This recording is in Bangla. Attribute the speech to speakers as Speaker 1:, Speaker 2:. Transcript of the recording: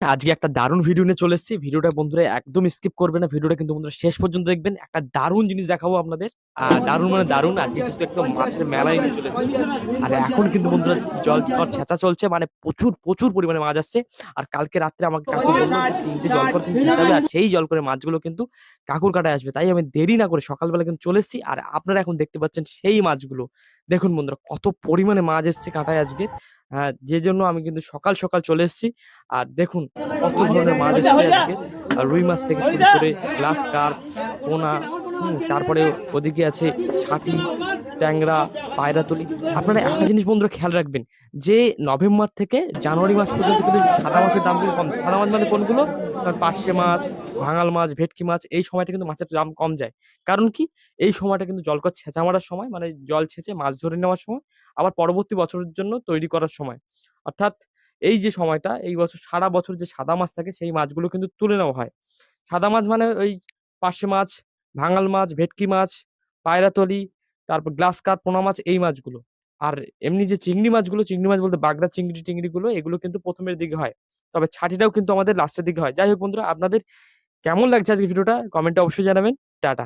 Speaker 1: আজকে একটা দারুণ ভিডিও নিয়ে চলে এসেছি। ভিডিওটা বন্ধুরা একদম স্কিপ করবে না। ভিডিওটা কিন্তু বন্ধুরা শেষ পর্যন্ত দেখবেন। একটা দারুণ জিনিস দেখাবো আপনাদের। দারুণ মানে দারুণ। আজকে কিন্তু একদম মাছের মেলায় নিয়ে চলে এসেছি। আর এখন কিন্তু বন্ধুরা জলকর ছেঁচা চলছে, মানে প্রচুর প্রচুর পরিমাণে মাছ আসছে। আর কালকে রাত্রে আমাকে কাকু বলল যে ৩টে জলকর কিন্তু ছেঁচাবে, আর সেই জলকরের মাছগুলো কিন্তু কাকুর কাটায় আসবে। তাই আমি দেরি না করে সকালবেলা কিন্তু চলে এসেছি। আর আপনারা এখন দেখতে পাচ্ছেন সেই মাছগুলো। দেখুন বন্ধুরা কত পরিমাণে মাছ এসছে কাঁটায় আজকের। যে জন্য আমি কিন্তু সকাল সকাল চলে এসেছি। আর দেখুন কত ধরনের মাছ এসছে আজকে। রুই মাছ থেকে শুরু করে গ্লাস কার্প, পোনা, তারপরে ওদিকে আছে ছাটি, ট্যাংরা, পায়রাতলি। আপনারা একটা জিনিস বন্ধুরা খেয়াল রাখবেন, যে নভেম্বর থেকে জানুয়ারি মাস পর্যন্ত কিন্তু সাদা মাছের দাম কিন্তু কম। সাদা মাছ মানে কোনগুলো? কারণ পার্শে মাছ, ভাঙাল মাছ, ভেটকি মাছ, এই সময়টা কিন্তু মাছের দাম কম যায়। কারণ কি? এই সময়টা কিন্তু জলকর ছেঁচা মারার সময়, মানে জল ছেঁচে মাছ ধরে নেওয়ার সময়, আবার পরবর্তী বছরের জন্য তৈরি করার সময়। অর্থাৎ এই যে সময়টা, এই বছর সারা বছর যে সাদা মাছ থাকে সেই মাছগুলো কিন্তু তুলে নেওয়া হয়। সাদা মাছ মানে ওই পার্শে মাছ, ভাঙাল মাছ, ভেটকি মাছ, পায়রাতলি, তারপর গ্লাস কার্প, পোনা মাছ, এই মাছগুলো। আর এমনি যে চিংড়ি মাছগুলো, চিংড়ি মাছ বলতে বাগদা চিংড়ি টিংড়িগুলো, এগুলো কিন্তু প্রথমের দিকে হয়। তবে ছাটিটাও কিন্তু আমাদের লাস্টের দিকে হয়। যাই হোক বন্ধুরা, আপনাদের কেমন লাগছে আজকে ভিডিওটা কমেন্টে অবশ্যই জানাবেন। টাটা।